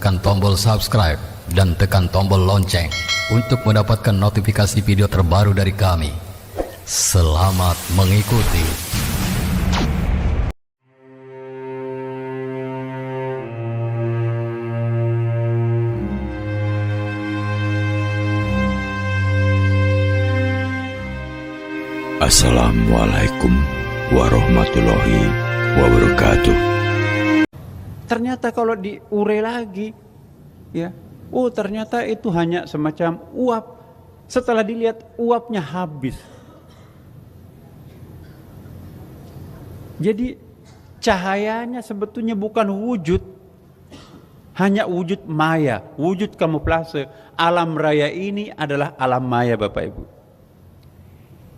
Tekan tombol subscribe dan tekan tombol lonceng untuk mendapatkan notifikasi video terbaru dari kami. Selamat mengikuti. Assalamualaikum warahmatullahi wabarakatuh. Ternyata kalau diure lagi, ya, ternyata itu hanya semacam uap. Setelah dilihat uapnya habis. Jadi cahayanya sebetulnya bukan wujud, hanya wujud maya, wujud kamuflase. Alam raya ini adalah alam maya, Bapak Ibu.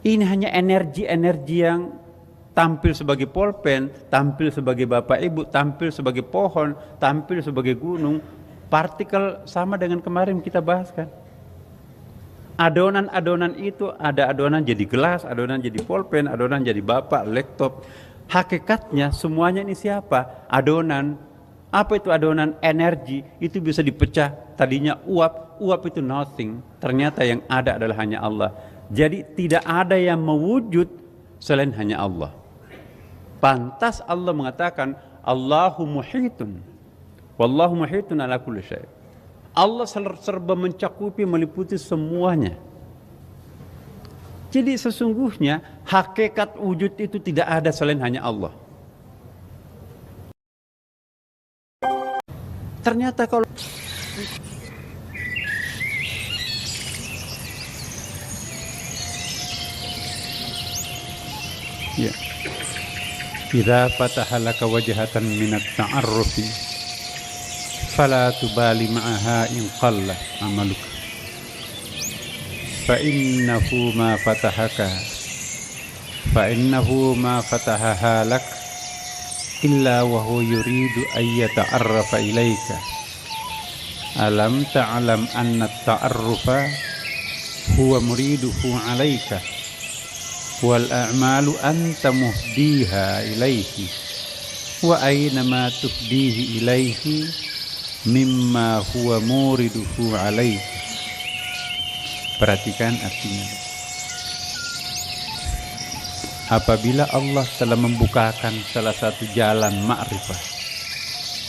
Ini hanya energi-energi yang tampil sebagai pulpen, tampil sebagai Bapak Ibu, tampil sebagai pohon, tampil sebagai gunung, partikel sama dengan kemarin kita bahas kan. Adonan-adonan itu ada adonan jadi gelas, adonan jadi pulpen, adonan jadi bapak, laptop. Hakikatnya semuanya ini siapa? Adonan. Apa itu adonan? Energi. Itu bisa dipecah. Tadinya uap, uap itu nothing. Ternyata yang ada adalah hanya Allah. Jadi tidak ada yang mewujud selain hanya Allah. Pantas Allah mengatakan Allahu muhitun wallahu muhitun ala kulli syai'. Allah serba mencakupi, meliputi semuanya. Jadi sesungguhnya hakikat wujud itu tidak ada selain hanya Allah. Ternyata kalau ya, idza fataha laka wajhatan min at-ta'arrufi fala tubali ma'aha in qalla amaluka fa innahu ma fatahaha lak illa wa huwa yuridu an yata'arrafa ilayka alam ta'lam anna at-ta'arrufa huwa muriduhu alayka wal a'malu anta muhdiha ilaihi wa aynama tuhdihi ilaihi mimma huwa muriduhu alaihi. Perhatikan artinya. Apabila Allah telah membukakan salah satu jalan ma'rifah,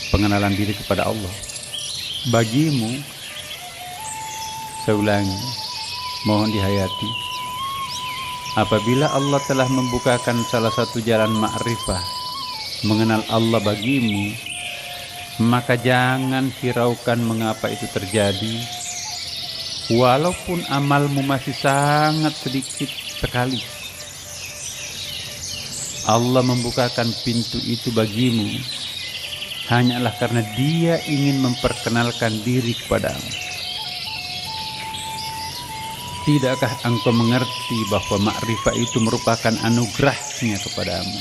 pengenalan diri kepada Allah, bagimu, saya ulangi, mohon dihayati. Apabila Allah telah membukakan salah satu jalan ma'rifah, mengenal Allah bagimu, maka jangan hiraukan mengapa itu terjadi, walaupun amalmu masih sangat sedikit sekali. Allah membukakan pintu itu bagimu hanyalah karena Dia ingin memperkenalkan diri kepadamu. Tidakkah engkau mengerti bahwa makrifah itu merupakan anugerahnya kepadamu?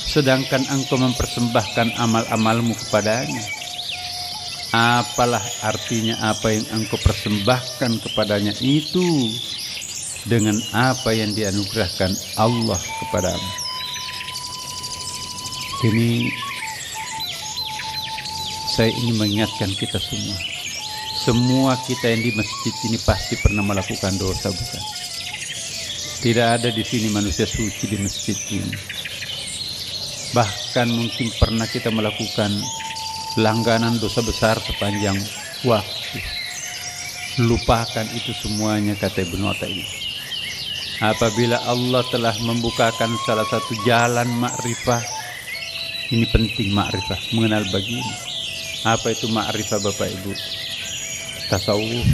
Sedangkan engkau mempersembahkan amal-amalmu kepadanya. Apalah artinya apa yang engkau persembahkan kepadanya itu dengan apa yang dianugerahkan Allah kepadamu. Ini saya ingin mengingatkan kita semua. Semua kita yang di masjid ini pasti pernah melakukan dosa, bukan? Tidak ada di sini manusia suci di masjid ini. Bahkan mungkin pernah kita melakukan langganan dosa besar sepanjang waktu. Lupakan itu semuanya, kata Ibnu Athaillah. Apabila Allah telah membukakan salah satu jalan ma'rifah, ini penting ma'rifah, mengenal bagimu. Apa itu ma'rifah, Bapak Ibu? Tasawuf.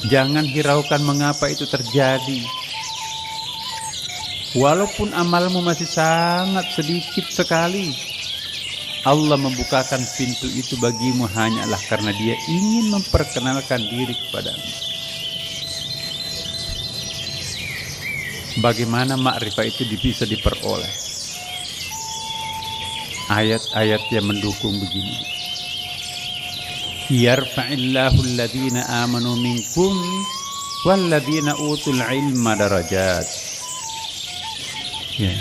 Jangan hiraukan mengapa itu terjadi. Walaupun amalmu masih sangat sedikit sekali, Allah membukakan pintu itu bagimu hanyalah karena Dia ingin memperkenalkan diri kepadamu. Bagaimana makrifah itu bisa diperoleh? Ayat-ayat yang mendukung begini. Yarfa'illahu alladhina amanu minkum walladhina utul ilma darajat. Ya.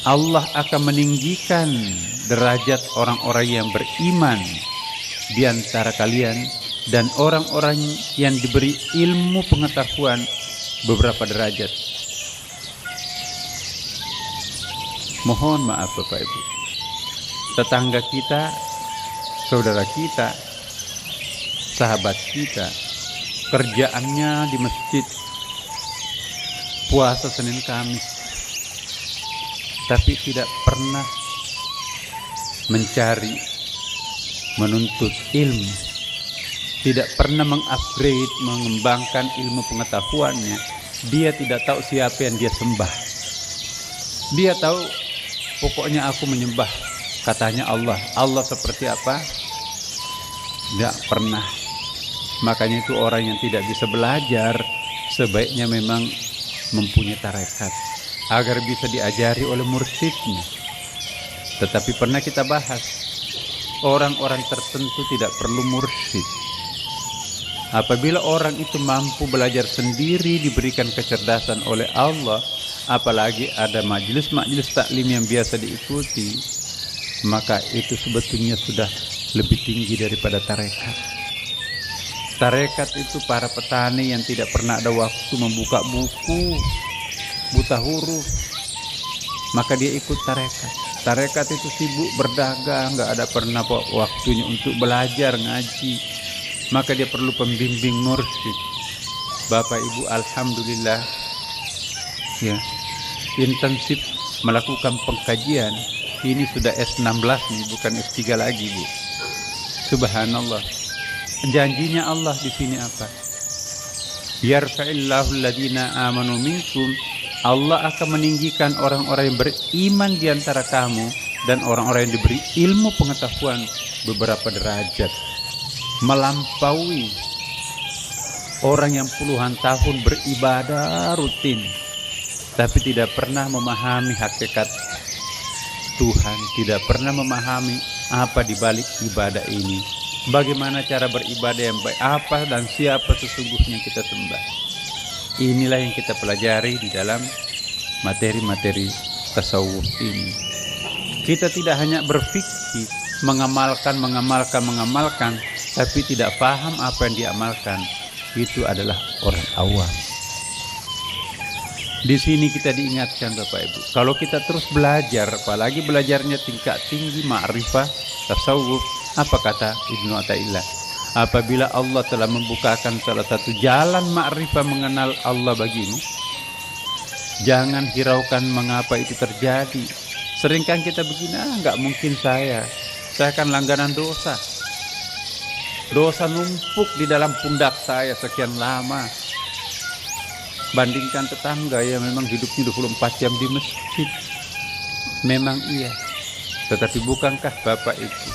Allah akan meninggikan derajat orang-orang yang beriman di antara kalian dan orang-orang yang diberi ilmu pengetahuan beberapa derajat. Mohon maaf Bapak Ibu, tetangga kita, saudara kita, sahabat kita, kerjaannya di masjid, puasa Senin Kamis, tapi tidak pernah mencari, menuntut ilmu, tidak pernah mengupgrade, mengembangkan ilmu pengetahuannya. Dia tidak tahu siapa yang dia sembah. Dia tahu pokoknya aku menyembah, katanya Allah. Allah seperti apa? Tidak pernah. Makanya itu orang yang tidak bisa belajar sebaiknya memang mempunyai tarekat agar bisa diajari oleh mursyidnya. Tetapi pernah kita bahas, orang-orang tertentu tidak perlu mursyid. Apabila orang itu mampu belajar sendiri, diberikan kecerdasan oleh Allah, apalagi ada majelis-majelis taklim yang biasa diikuti, maka itu sebetulnya sudah lebih tinggi daripada tarekat. Tarekat itu para petani yang tidak pernah ada waktu membuka buku, buta huruf, maka dia ikut tarekat. Tarekat itu sibuk berdagang, nggak ada pernah waktunya untuk belajar ngaji, maka dia perlu pembimbing mursyid. Bapak Ibu, alhamdulillah ya, intensif melakukan pengkajian. Ini sudah S16 nih, bukan S3 lagi Bu. Subhanallah. Janjinya Allah di sini apa? Yarfa'illahu alladhina amanu minkum. Allah akan meninggikan orang-orang yang beriman di antara kamu dan orang-orang yang diberi ilmu pengetahuan beberapa derajat, melampaui orang yang puluhan tahun beribadah rutin tapi tidak pernah memahami hakikat Tuhan, tidak pernah memahami apa di balik ibadah ini, bagaimana cara beribadah yang baik, apa dan siapa sesungguhnya kita sembah. Inilah yang kita pelajari di dalam materi-materi tasawuf ini. Kita tidak hanya berfikir, mengamalkan, tapi tidak paham apa yang diamalkan. Itu adalah orang awam. Di sini kita diingatkan Bapak Ibu, kalau kita terus belajar, apalagi belajarnya tingkat tinggi, ma'rifah, tasawuf, apa kata Ibnu Athaillah? Apabila Allah telah membukakan salah satu jalan ma'rifah mengenal Allah bagimu, jangan hiraukan mengapa itu terjadi. Seringkan kita begini, nggak mungkin saya kan langganan dosa. Dosa numpuk di dalam pundak saya sekian lama. Bandingkan tetangga yang memang hidupnya 24 jam di masjid. Memang iya. Tetapi bukankah Bapak itu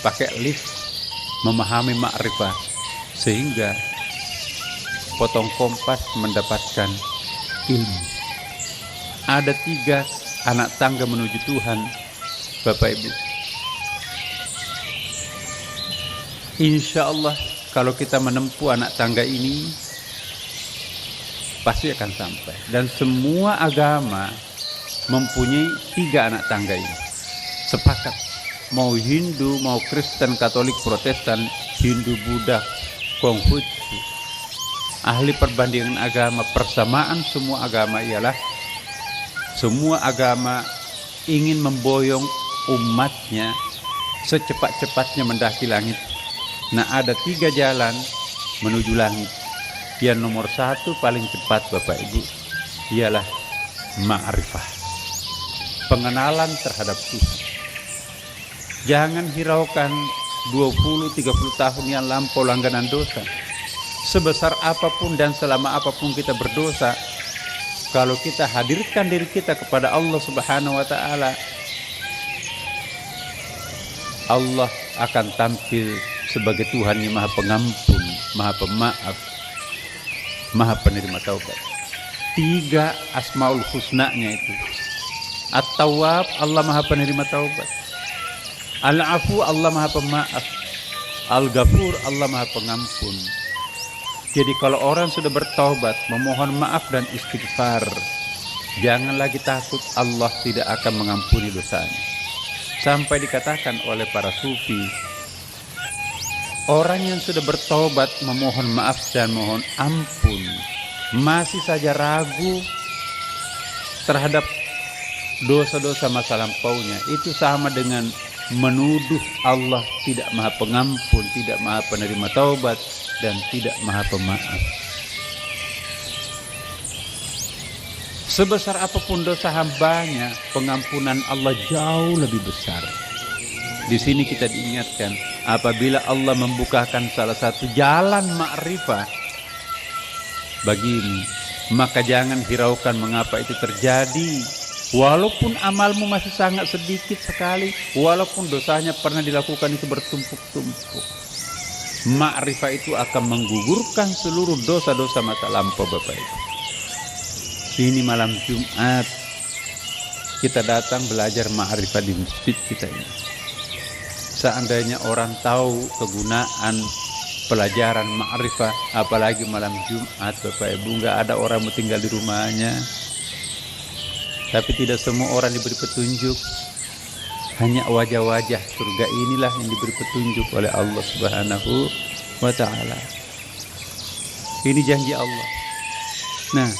pakai lift memahami ma'rifah sehingga potong kompas mendapatkan ilmu? Ada 3 anak tangga menuju Tuhan Bapak Ibu. Insya Allah kalau kita menempuh anak tangga ini pasti akan sampai. Dan semua agama mempunyai 3 anak tangga ini. Sepakat, mau Hindu, mau Kristen, Katolik, Protestan, Hindu, Buddha, Konghucu, ahli perbandingan agama, persamaan semua agama ialah semua agama ingin memboyong umatnya secepat-cepatnya mendaki langit. Nah, ada 3 jalan menuju langit. Yang nomor 1 paling cepat Bapak Ibu ialah ma'rifah, pengenalan terhadap Tuhan. Jangan hiraukan 20-30 tahun yang lampau langganan dosa. Sebesar apapun dan selama apapun kita berdosa, kalau kita hadirkan diri kita kepada Allah Subhanahu wa taala, Allah akan tampil sebagai Tuhan yang Maha Pengampun, Maha Pemaaf, Maha Penerima Taubat. 3 Asmaul Husna-nya itu. At-Tawwab, Allah Maha Penerima Taubat. Al-Afu, Allah Maha Pemaaf. Al-Ghafur, Allah Maha Pengampun. Jadi kalau orang sudah bertaubat, memohon maaf dan istighfar, jangan lagi takut Allah tidak akan mengampuni dosanya. Sampai dikatakan oleh para sufi, orang yang sudah bertaubat, memohon maaf dan mohon ampun, masih saja ragu terhadap dosa-dosa masa lampaunya, itu sama dengan menuduh Allah tidak Maha Pengampun, tidak Maha Penerima Taubat, dan tidak Maha Pemaaf. Sebesar apapun dosa hambanya, pengampunan Allah jauh lebih besar. Di sini kita diingatkan, apabila Allah membukakan salah satu jalan ma'rifah bagimu, maka jangan hiraukan mengapa itu terjadi. Walaupun amalmu masih sangat sedikit sekali, walaupun dosanya pernah dilakukan itu bertumpuk-tumpuk, ma'rifah itu akan menggugurkan seluruh dosa-dosa masa lampau Bapak Ibu. Ini malam Jumat kita datang belajar ma'rifah di masjid kita ini. Seandainya orang tahu kegunaan pelajaran ma'rifah, apalagi malam Jumat Bapak Ibu, nggak ada orang mau tinggal di rumahnya. Tapi tidak semua orang diberi petunjuk. Hanya wajah-wajah surga inilah yang diberi petunjuk oleh Allah Subhanahu wa ta'ala. Ini janji Allah. Nah,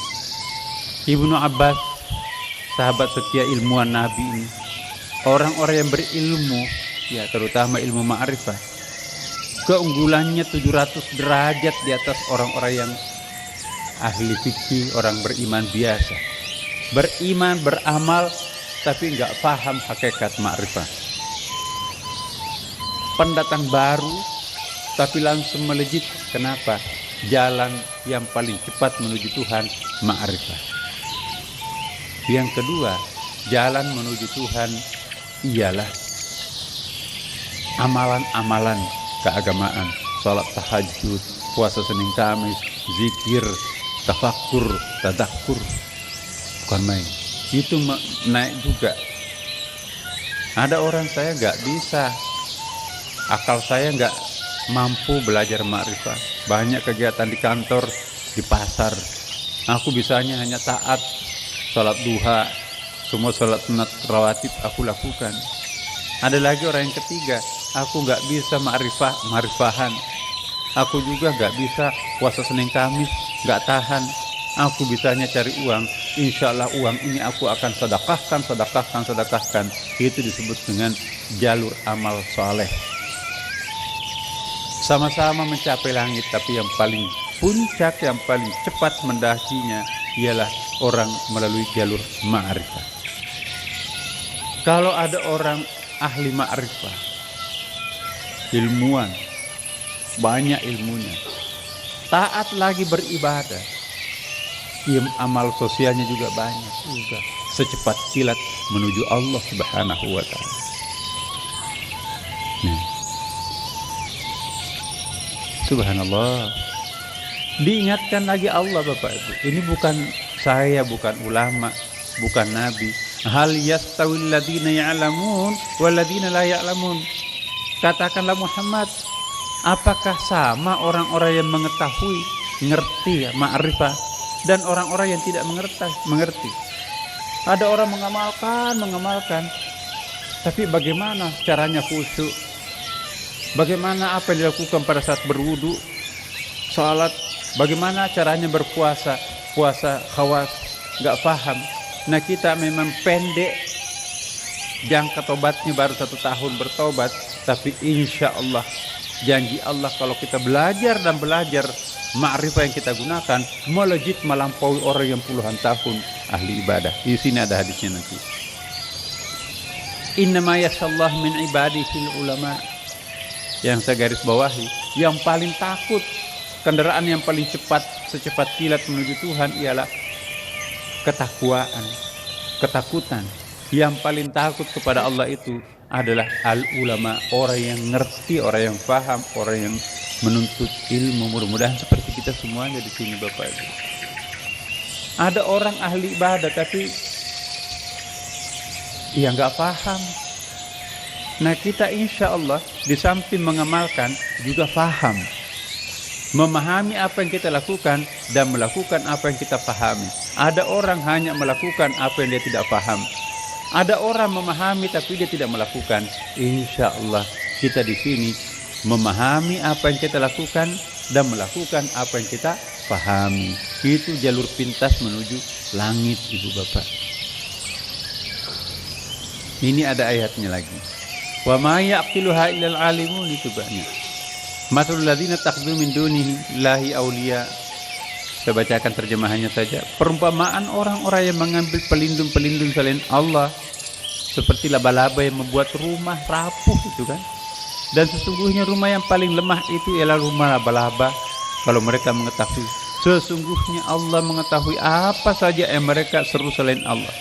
Ibnu Abbas, sahabat setia ilmuwan Nabi ini, orang-orang yang berilmu, ya terutama ilmu ma'rifah, keunggulannya 700 derajat di atas orang-orang yang ahli fikih, orang beriman biasa. Beriman, beramal, tapi enggak paham hakikat ma'rifah. Pendatang baru, tapi langsung melejit. Kenapa? Jalan yang paling cepat menuju Tuhan, ma'rifah. Yang kedua, jalan menuju Tuhan ialah amalan-amalan keagamaan. Salat tahajud, puasa Senin Kamis, zikir, tafakkur, tadakkur. Bukan main, itu naik juga. Ada orang, saya nggak bisa, akal saya nggak mampu belajar ma'rifah. Banyak kegiatan di kantor, di pasar, aku bisanya hanya taat, sholat duha, semua sholat sunat rawatib aku lakukan. Ada lagi orang yang ketiga, aku nggak bisa ma'rifahan, aku juga nggak bisa puasa Senin Kamis, nggak tahan. Aku bisanya cari uang, insya Allah uang ini aku akan sedekahkan. Itu disebut dengan jalur amal soleh. Sama-sama mencapai langit, tapi yang paling puncak, yang paling cepat mendakinya ialah orang melalui jalur ma'rifah. Kalau ada orang ahli ma'rifah, ilmuwan, banyak ilmunya, taat lagi beribadah, amal sosialnya juga banyak, juga secepat kilat menuju Allah Subhanahu wa ta'ala. Subhanallah. Diingatkan lagi Allah Bapak Ibu. Ini bukan saya, bukan ulama, bukan nabi. Hal yastawil ladina ya'lamun wal ladina la ya'lamun. Katakanlah Muhammad, apakah sama orang-orang yang mengetahui, ngerti ya, ma'rifah, dan orang-orang yang tidak mengerti? Ada orang mengamalkan, tapi bagaimana caranya khusyuk? Bagaimana apa yang dilakukan pada saat berwudu, salat? Bagaimana caranya berpuasa? Puasa khawas, nggak paham. Nah, kita memang pendek jangka tobatnya, baru 1 tahun bertobat, tapi insya Allah, janji Allah kalau kita belajar dan belajar, ma'rifah yang kita gunakan melejit melampaui orang yang puluhan tahun ahli ibadah. Di sini ada hadisnya nanti. Innama yasallahu min ibadihi ulama. Yang saya garis bawahi, yang paling takut kendaraan yang paling cepat, secepat kilat menuju Tuhan ialah ketakwaan, ketakutan. Yang paling takut kepada Allah itu adalah al-ulama, orang yang ngerti, orang yang paham, orang yang menuntut ilmu. Mudah-mudahan seperti kita semuanya di sini, Bapak Ibu. Ada orang ahli ibadah tapi ia nggak paham. Nah, kita insya Allah di samping mengamalkan juga paham, memahami apa yang kita lakukan dan melakukan apa yang kita pahami. Ada orang hanya melakukan apa yang dia tidak paham. Ada orang memahami tapi dia tidak melakukan. Insya Allah kita di sini memahami apa yang kita lakukan dan melakukan apa yang kita pahami. Itu jalur pintas menuju langit, Ibu Bapak. Ini ada ayatnya lagi. Wa ma yaqiluha illal alimun, itu banyak. Masalul ladzina takhudhu min dunihi lahi auliya. Saya bacakan terjemahannya saja. Perumpamaan orang-orang yang mengambil pelindung-pelindung selain Allah seperti laba-laba yang membuat rumah rapuh, itu kan. Dan sesungguhnya rumah yang paling lemah itu ialah rumah laba-laba. Kalau mereka mengetahui, sesungguhnya Allah mengetahui apa saja yang mereka seru selain Allah.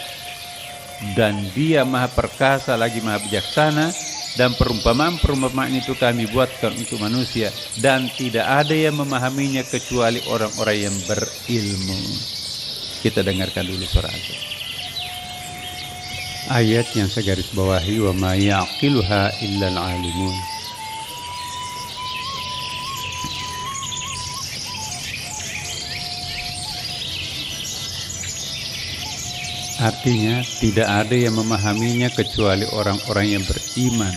Dan Dia Maha Perkasa lagi Maha Bijaksana. Dan perumpamaan-perumpamaan itu kami buatkan untuk manusia, dan tidak ada yang memahaminya kecuali orang-orang yang berilmu. Kita dengarkan dulu surah Al-Baqarah. Ayat yang saya garis bawahi, wa ma yaqiluha illal alimun. Artinya tidak ada yang memahaminya kecuali orang-orang yang beriman.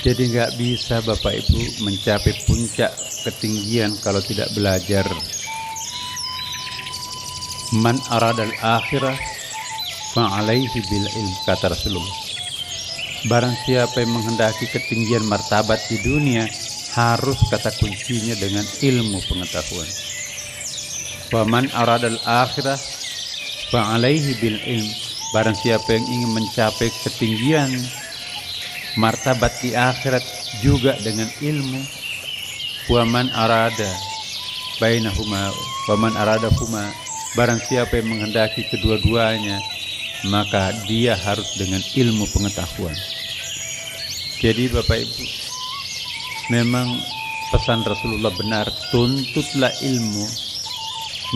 Jadi nggak bisa Bapak Ibu mencapai puncak ketinggian kalau tidak belajar. Man aradal akhirah fa'alaihi bil ilm, kata Rasulullah. Barang siapa yang menghendaki ketinggian martabat di dunia, harus kata kuncinya dengan ilmu pengetahuan. Wa man aradal akhirah fa'alaihi bil ilm, barang siapa yang ingin mencapai ketinggian martabat di akhirat juga dengan ilmu. Wa man arada bainahuma wa man aradahuma, barang siapa yang menghendaki kedua-duanya, maka dia harus dengan ilmu pengetahuan. Jadi Bapak Ibu, memang pesan Rasulullah benar, tuntutlah ilmu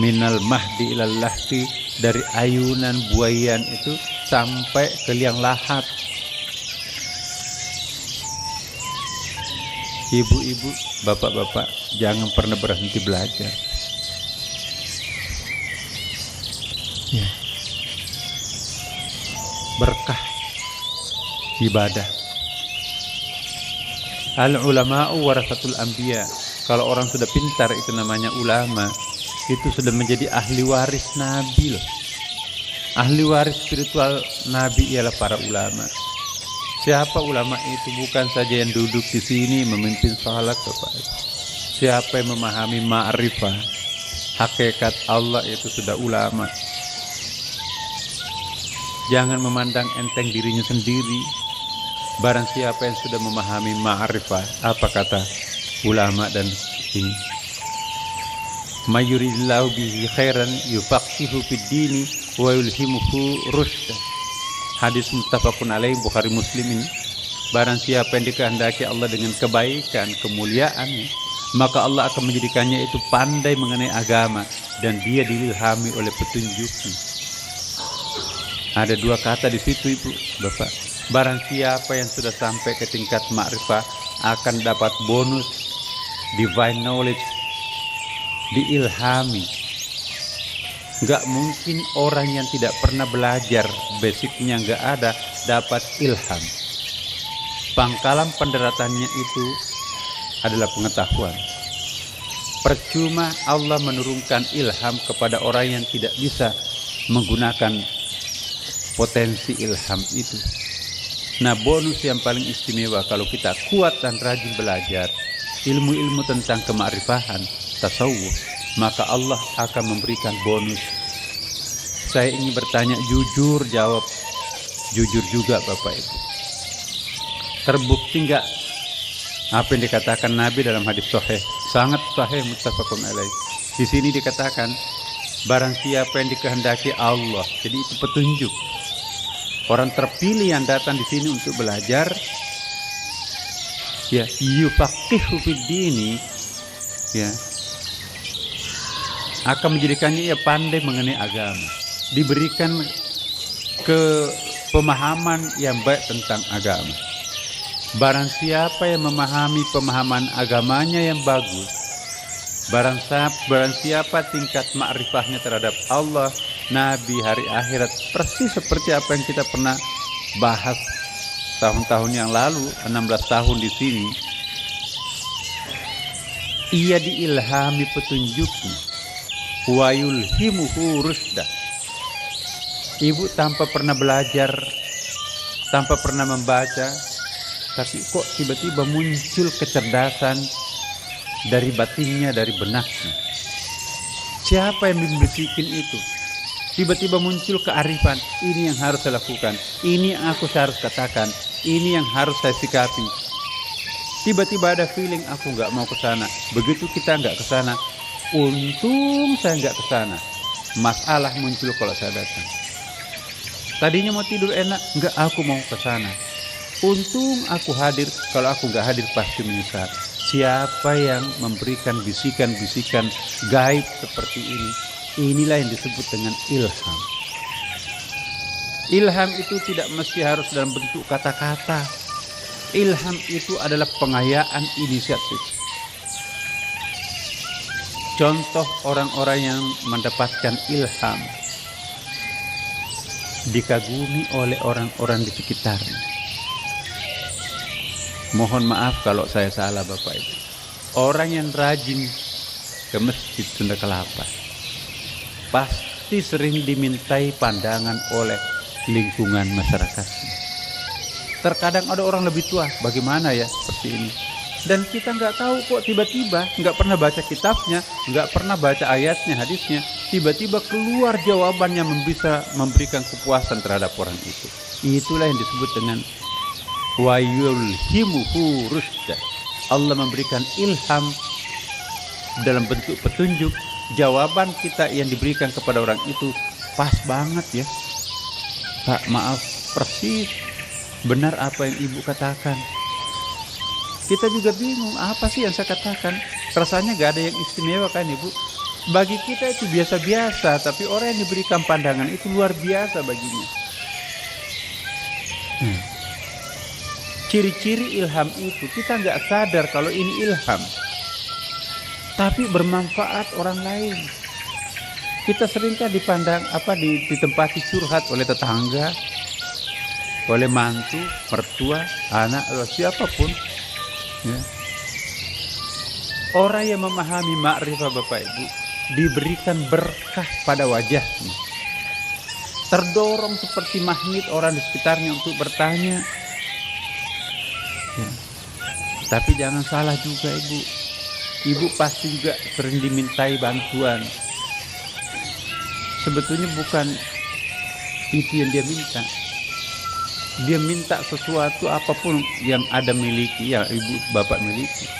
minal mahdi ilal lahdi, dari ayunan buayan itu sampai ke liang lahat. Ibu-ibu, bapak-bapak, jangan pernah berhenti belajar. Ya. Berkah ibadah. Al-ulama'u warasatul anbiya. Kalau orang sudah pintar itu namanya ulama. Itu sudah menjadi ahli waris Nabi loh. Ahli waris spiritual Nabi ialah para ulama. Siapa ulama itu? Bukan saja yang duduk di sini memimpin salat, Bapak. Siapa yang memahami ma'rifah, hakikat Allah, itu sudah ulama. Jangan memandang enteng dirinya sendiri. Barang siapa yang sudah memahami ma'rifah, apa kata ulama dan ini? Mayuridillahu bihi khairan yufaqihu fid dini wa yulhimuhu rusyda. Hadis muttafaqun alaih, Bukhari Muslim ini. Barang siapa yang dikehendaki Allah dengan kebaikan, kemuliaan, maka Allah akan menjadikannya itu pandai mengenai agama dan dia dililhami oleh petunjuknya. Ada dua kata di situ, Ibu, Bapak. Barang siapa yang sudah sampai ke tingkat ma'rifah akan dapat bonus divine knowledge, diilhami. Gak mungkin orang yang tidak pernah belajar, basicnya gak ada, dapat ilham. Pangkalan penderatannya itu adalah pengetahuan. Percuma Allah menurunkan ilham kepada orang yang tidak bisa menggunakan potensi ilham itu. Nah, bonus yang paling istimewa kalau kita kuat dan rajin belajar ilmu-ilmu tentang kema'rifahan, tasawuf, maka Allah akan memberikan bonus. Saya ingin bertanya, jujur jawab, jujur juga Bapak Ibu. Terbukti enggak apa yang dikatakan Nabi dalam hadis sahih, Sangat sahih muttafaqun alaih. Di sini dikatakan barang siapa yang dikehendaki Allah, jadi itu petunjuk. Orang terpilih yang datang di sini untuk belajar, ya, yufaqihu fid dini, ya, akan menjadikannya ia pandai mengenai agama, diberikan ke pemahaman yang baik tentang agama. Barang siapa yang memahami pemahaman agamanya yang bagus, barang siapa tingkat makrifahnya terhadap Allah, Nabi, hari akhirat, persis seperti apa yang kita pernah bahas tahun-tahun yang lalu, 16 tahun di sini, ia diilhami petunjuknya, wa yulhimuhu rusda. Ibu tanpa pernah belajar, tanpa pernah membaca, tapi kok tiba-tiba muncul kecerdasan dari batinnya, dari benaknya. Siapa yang membisikkan itu? Tiba-tiba muncul kearifan, ini yang harus saya lakukan, ini yang aku harus katakan, ini yang harus saya sikapi. Tiba-tiba ada feeling, aku nggak mau ke sana. Begitu kita nggak ke sana, untung saya nggak ke sana. Masalah muncul kalau saya datang. Tadinya mau tidur enak, nggak, aku mau ke sana. Untung aku hadir, kalau aku nggak hadir pasti menyesal. Siapa yang memberikan bisikan-bisikan gaib seperti ini? Inilah yang disebut dengan ilham. Ilham itu tidak mesti harus dalam bentuk kata-kata. Ilham itu adalah pengayaan inisiatif. Contoh orang-orang yang mendapatkan ilham dikagumi oleh orang-orang di sekitarnya. Mohon maaf kalau saya salah Bapak Ibu. Orang yang rajin ke masjid Sunda Kelapa pasti sering dimintai pandangan oleh lingkungan masyarakatnya. Terkadang ada orang lebih tua, bagaimana ya seperti ini. Dan kita nggak tahu kok tiba-tiba, nggak pernah baca kitabnya, nggak pernah baca ayatnya, hadisnya, tiba-tiba keluar jawaban yang bisa memberikan kepuasan terhadap orang itu. Itulah yang disebut dengan wa yulhimuhu rusda. Allah memberikan ilham dalam bentuk petunjuk. Jawaban kita yang diberikan kepada orang itu pas banget ya. Pak, maaf, persis benar apa yang ibu katakan. Kita juga bingung, apa sih yang saya katakan? Rasanya gak ada yang istimewa kan ibu? Bagi kita itu biasa-biasa, tapi orang yang diberikan pandangan itu luar biasa baginya. Ciri-ciri ilham itu kita nggak sadar kalau ini ilham, tapi bermanfaat orang lain. Kita seringkali dipandang ditempati curhat oleh tetangga, oleh mantu, mertua, anak, siapapun. Ya. Orang yang memahami makrifah Bapak Ibu diberikan berkah pada wajahnya, terdorong seperti magnet orang di sekitarnya untuk bertanya. Ya. Tapi jangan salah juga ibu. Ibu pasti juga sering dimintai bantuan. Sebetulnya bukan itu yang dia minta. Dia minta sesuatu apapun yang ada miliki, ya ibu bapak miliki.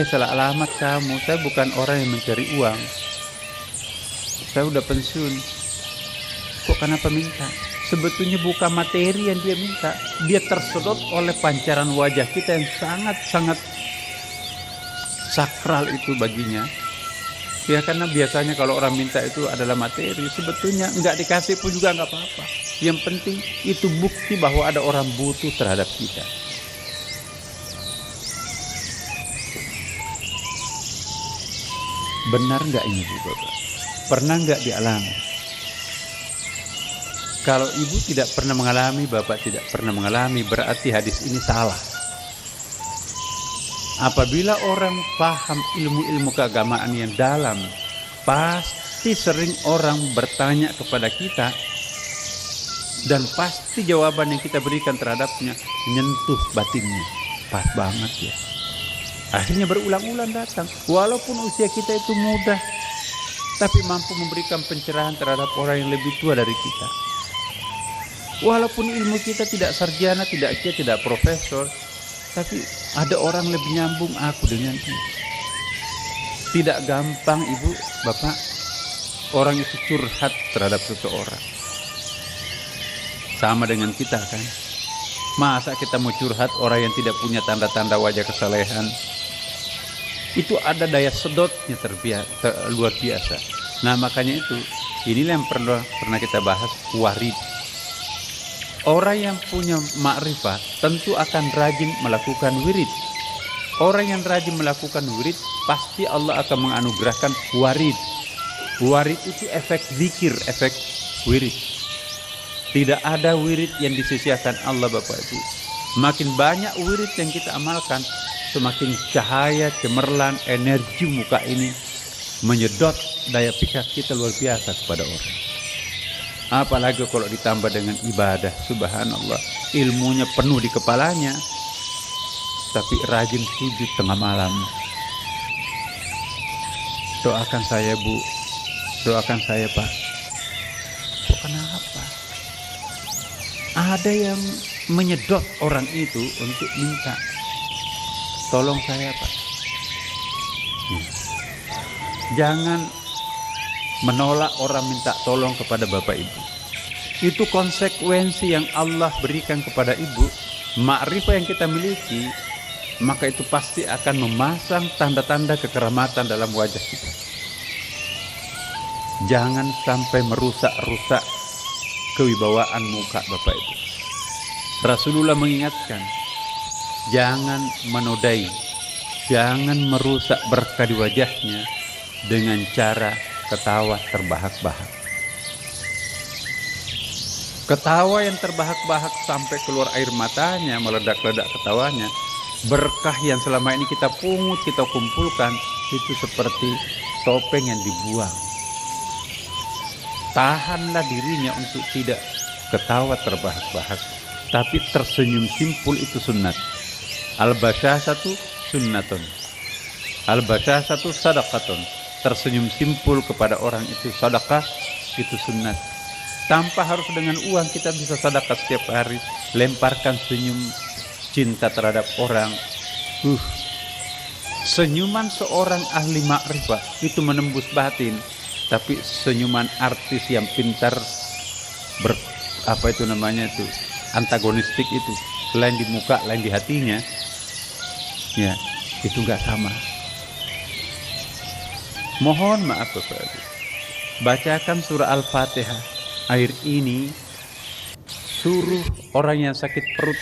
Salah alamat kamu. Saya bukan orang yang mencari uang. Saya udah pensiun. Kok kenapa minta? Sebetulnya bukan materi yang dia minta. Dia tersedot oleh pancaran wajah kita yang sangat-sangat sakral itu baginya. Ya karena biasanya kalau orang minta itu adalah materi. Sebetulnya nggak dikasih pun juga nggak apa-apa. Yang penting itu bukti bahwa ada orang butuh terhadap kita. Benar nggak ini Bu Bapak? Pernah nggak dialami? Kalau ibu tidak pernah mengalami, bapak tidak pernah mengalami, berarti hadis ini salah. Apabila orang paham ilmu-ilmu keagamaan yang dalam, pasti sering orang bertanya kepada kita, dan pasti jawaban yang kita berikan terhadapnya menyentuh batinnya. Pas banget ya. Akhirnya berulang-ulang datang. Walaupun usia kita itu muda, tapi mampu memberikan pencerahan terhadap orang yang lebih tua dari kita. Walaupun ilmu kita tidak sarjana, tidak profesor, tapi ada orang lebih nyambung aku dengan dia. Tidak gampang Ibu, Bapak, orang itu curhat terhadap seseorang. Sama dengan kita kan. Masa kita mau curhat orang yang tidak punya tanda-tanda wajah kesalehan? Itu ada daya sedotnya luar biasa. Nah makanya itu, inilah yang pernah kita bahas, warid. Orang yang punya ma'rifah tentu akan rajin melakukan wirid. Orang yang rajin melakukan wirid, pasti Allah akan menganugerahkan warid. Warid itu efek zikir, efek wirid. Tidak ada wirid yang disisiakan Allah Bapak Ibu. Makin banyak wirid yang kita amalkan, semakin cahaya, cemerlang, energi muka ini menyedot daya pikat kita luar biasa kepada orang. Apalagi kalau ditambah dengan ibadah, subhanallah, ilmunya penuh di kepalanya, tapi rajin sujud tengah malam. Doakan saya Bu, doakan saya Pak. Kok kenapa? Ada yang menyedot orang itu untuk minta, tolong saya Pak. Jangan menolak orang minta tolong kepada Bapak Ibu. Itu konsekuensi yang Allah berikan kepada Ibu. Ma'rifah yang kita miliki, maka itu pasti akan memasang tanda-tanda kekeramatan dalam wajah kita. Jangan sampai merusak-rusak kewibawaan muka Bapak Ibu. Rasulullah mengingatkan, jangan menodai, jangan merusak berkah di wajahnya dengan cara ketawa terbahak-bahak. Ketawa yang terbahak-bahak sampai keluar air matanya, meledak-ledak ketawanya, berkah yang selama ini kita pungut, kita kumpulkan, itu seperti topeng yang dibuang. Tahanlah dirinya untuk tidak ketawa terbahak-bahak, tapi tersenyum simpul itu sunnat. Al-basyasatu sunnatun, al-basyasatu sadaqatun. Tersenyum simpul kepada orang itu sedekah, itu sunnat. Tanpa harus dengan uang kita bisa sedekah setiap hari. Lemparkan senyum cinta terhadap orang. Senyuman seorang ahli ma'rifah itu menembus batin. Tapi senyuman artis yang pintar antagonistik itu, lain di muka, lain di hatinya, ya itu nggak sama. Mohon maaf Bapak Ibu, bacakan surah Al-Fatihah. Air ini suruh orang yang sakit perut